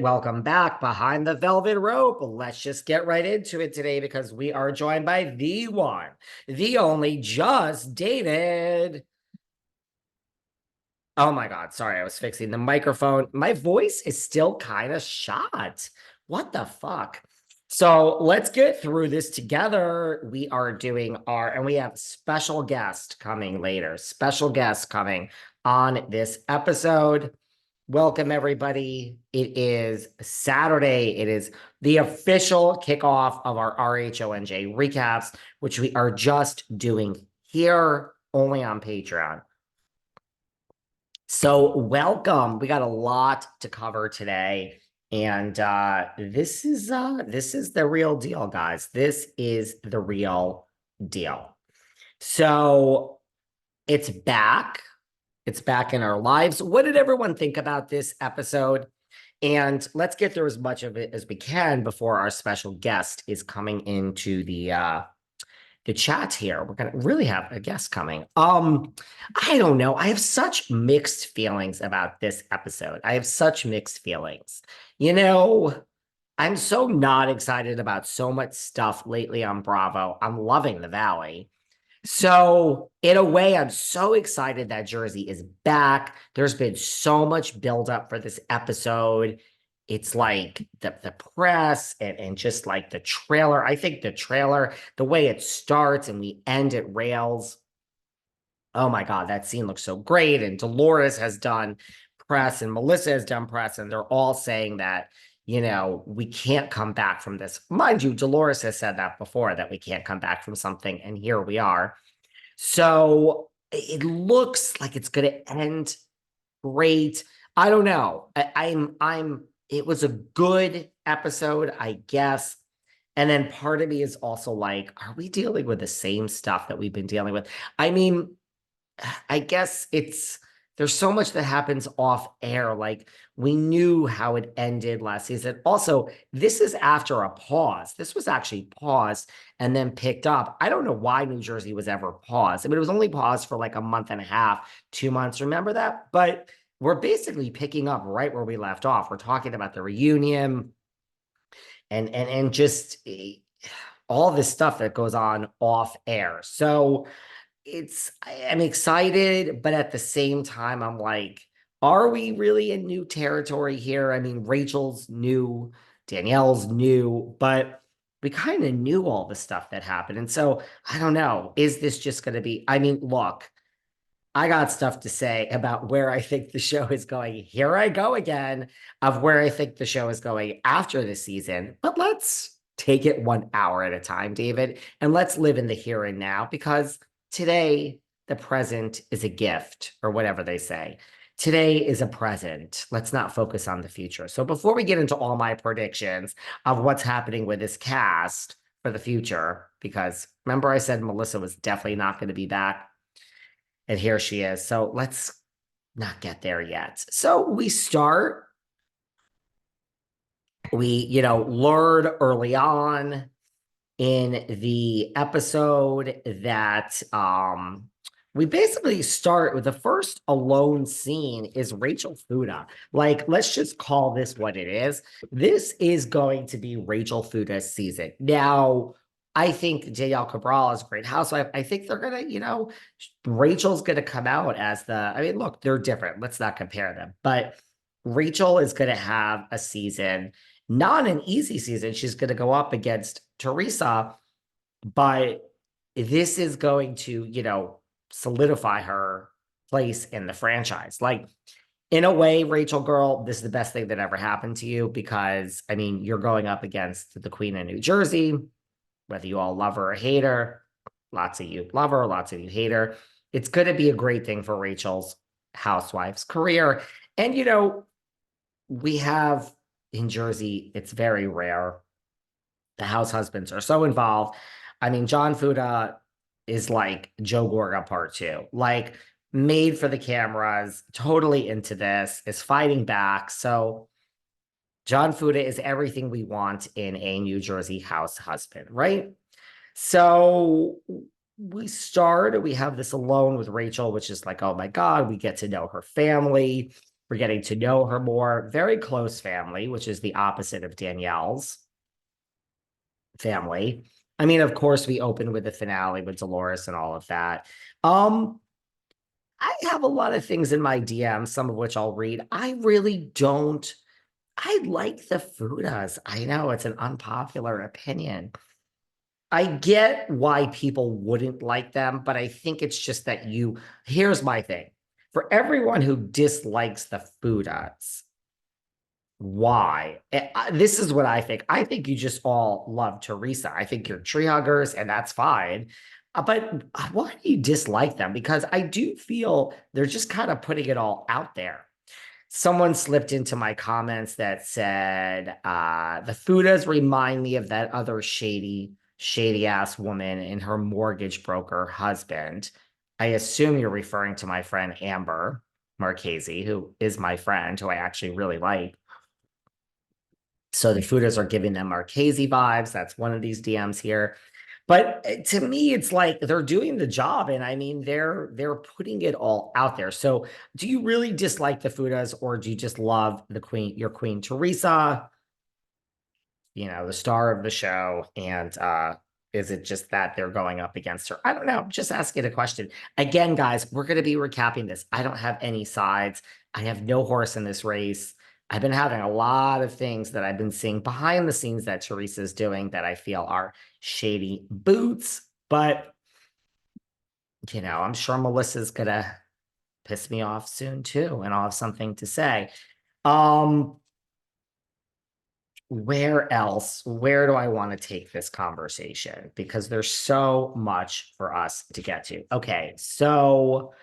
Welcome back behind the velvet rope. Let's just get right into it today because we are joined by the one, the only, just David. Oh my God. Sorry, I was fixing the microphone. My voice is still kind of shot. What the fuck? So let's get through this together. We are doing and we have special guest coming later, special guest coming on this episode. Welcome, everybody. It is Saturday. It is the official kickoff of our RHONJ recaps, which we are just doing here only on Patreon. So welcome. We got a lot to cover today. And this is the real deal, guys. This is the real deal. So it's back. It's back in our lives. What did everyone think about this episode? And let's get through as much of it as we can before our special guest is coming into the chat here. We're gonna really have a guest coming. I don't know. I have such mixed feelings about this episode. I have such mixed feelings. You know, I'm so not excited about so much stuff lately on Bravo. I'm loving the Valley. So, in a way, I'm so excited that Jersey is back. There's been so much buildup for this episode. It's like the press and just like the trailer. I think the trailer, the way it starts and we end at rails. Oh my God, that scene looks so great. And Dolores has done press and Melissa has done press, and they're all saying that, we can't come back from this. Mind you, Dolores has said that before, that we can't come back from something, and here we are. So it looks like it's going to end great. I don't know. It was a good episode, I guess. And then part of me is also like, are we dealing with the same stuff that we've been dealing with? I mean, I guess there's so much that happens off air. Like, we knew how it ended last season. Also, this is after a pause. This was actually paused and then picked up. I don't know why New Jersey was ever paused. I mean, it was only paused for like a month and a half, 2 months. Remember that? But we're basically picking up right where we left off. We're talking about the reunion and just all this stuff that goes on off air. So I'm excited, but at the same time, I'm like, are we really in new territory here? I mean, Rachel's new, Danielle's new, but we kind of knew all the stuff that happened. And so I don't know, is this just going to be, I mean, look, I got stuff to say about where I think the show is going. Here I go again of where I think the show is going after the season, but let's take it 1 hour at a time, David, and let's live in the here and now, because today, the present is a gift, or whatever they say. Today is a present. Let's not focus on the future. So before we get into all my predictions of what's happening with this cast for the future, because remember I said Melissa was definitely not going to be back, and here she is. So let's not get there yet. So we learned early on in the episode that we basically start with the first alone scene is Rachel Fuda. Like, let's just call this what it is. This is going to be Rachel Fuda's season. Now, I think Danielle Cabral is a great housewife. I think they're going to, Rachel's going to come out as I mean, look, they're different. Let's not compare them. But Rachel is going to have a season, not an easy season. She's going to go up against Teresa, but this is going to, solidify her place in the franchise. Like, in a way, Rachel girl, this is the best thing that ever happened to you, because, I mean, you're going up against the Queen of New Jersey, whether you all love her or hate her. Lots of you love her, lots of you hate her. It's going to be a great thing for Rachel's housewife's career. And, we have in Jersey, it's very rare. The house husbands are so involved. I mean, John Fuda is like Joe Gorga part two, like made for the cameras, totally into this, is fighting back. So John Fuda is everything we want in a New Jersey house husband, right? So we have this alone with Rachel, which is like, oh my God, we get to know her family. We're getting to know her more. Very close family, which is the opposite of Danielle's family. I mean, of course, we open with the finale with Dolores and all of that. Um, I have a lot of things in my DM, some of which I'll read. I really don't. I like the Fudas. I know it's an unpopular opinion. I get why people wouldn't like them, but I think it's just that here's my thing. For everyone who dislikes the Fudas, why? This is what I think. I think you just all love Teresa. I think you're tree huggers, and that's fine. But why do you dislike them? Because I do feel they're just kind of putting it all out there. Someone slipped into my comments that said, the Fudas remind me of that other shady ass woman and her mortgage broker husband. I assume you're referring to my friend Amber Marchese, who is my friend, who I actually really like. So the Fudas are giving them Marchese vibes. That's one of these DMs here. But to me, it's like they're doing the job, and I mean they're putting it all out there. So, do you really dislike the Fudas, or do you just love the queen, your queen Teresa? You know, the star of the show, and is it just that they're going up against her? I don't know. Just asking a question. Again, guys, we're going to be recapping this. I don't have any sides. I have no horse in this race. I've been having a lot of things that I've been seeing behind the scenes that Teresa's doing that I feel are shady boots, but you know, I'm sure Melissa's gonna piss me off soon too, and I'll have something to say. Um, where else? Where do I want to take this conversation? Because there's so much for us to get to. Okay, so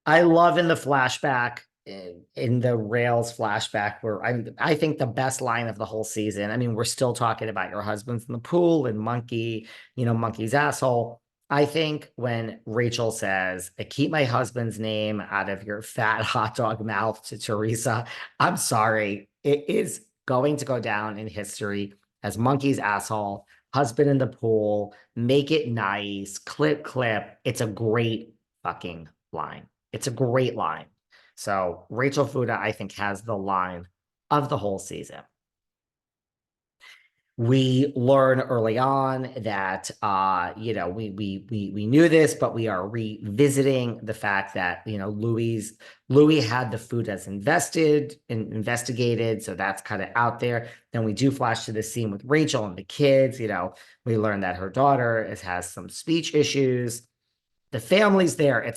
I love in the flashback, in the Rails flashback, where I think the best line of the whole season. I mean, we're still talking about your husband's in the pool and Monkey, you know, Monkey's asshole. I think when Rachel says, "I keep my husband's name out of your fat hot dog mouth" to Teresa, I'm sorry. It is going to go down in history as Monkey's asshole, husband in the pool, make it nice, clip, clip. It's a great fucking line. It's a great line. So Rachel Fuda, I think, has the line of the whole season. We learn early on that you know, we knew this, but we are revisiting the fact that, you know, Louie had the Fudas invested and investigated, so that's kind of out there. Then we do flash to the scene with Rachel and the kids. You know, we learn that her daughter has some speech issues. The family's there.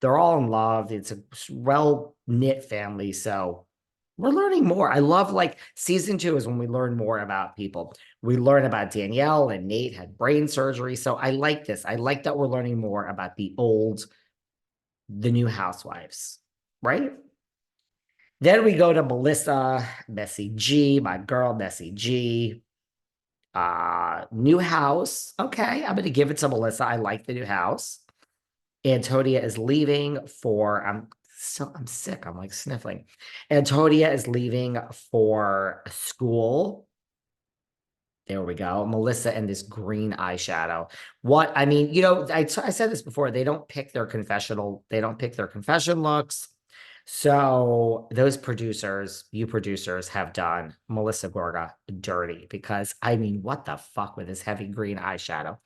They're all in love. It's a well knit family. So we're learning more. I love, like, season 2 is when we learn more about people. We learn about Danielle and Nate had brain surgery. So I like this. I like that we're learning more about the new housewives, right? Then we go to Melissa, Messy G, my girl, Messy G. New house. Okay, I'm gonna give it to Melissa. I like the new house. Antonia is leaving for I'm sick. I'm like sniffling. Antonia is leaving for school. There we go. Melissa and this green eyeshadow. What I mean, you know, I said this before. They don't pick their confession looks. So those producers, you producers, have done Melissa Gorga dirty, because I mean, what the fuck with this heavy green eyeshadow?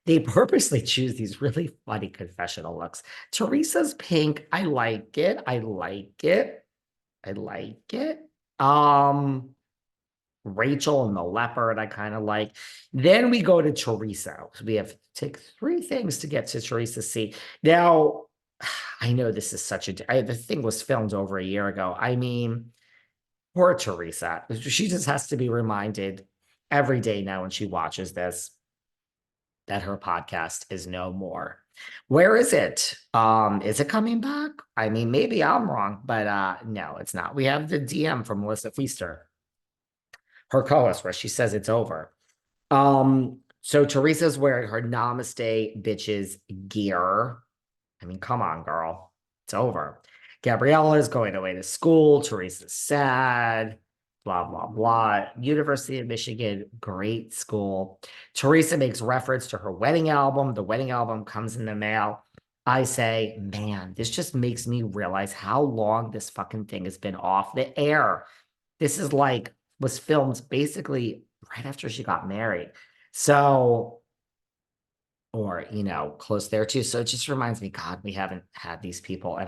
They purposely choose these really funny confessional looks. Teresa's pink. I like it. I like it. I like it. Um, Rachel and the leopard, I kind of like. Then we go to Teresa. So we have to take 3 things to get to Teresa C. Now, I know this is the thing was filmed over a year ago. I mean, poor Teresa. She just has to be reminded every day now when she watches this that her podcast is no more. Where is it? Is it coming back? I mean, maybe I'm wrong, but no, it's not. We have the DM from Melissa Feaster, her co-host, where she says it's over. So Teresa's wearing her Namaste bitches gear. I mean, come on, girl. It's over. Gabriella is going away to school. Teresa's sad. Blah, blah, blah. University of Michigan, great school. Teresa makes reference to her wedding album. The wedding album comes in the mail. I say, man, this just makes me realize how long this fucking thing has been off the air. This is like, was filmed basically right after she got married. So, or, close there too. So it just reminds me, God, we haven't had these people in our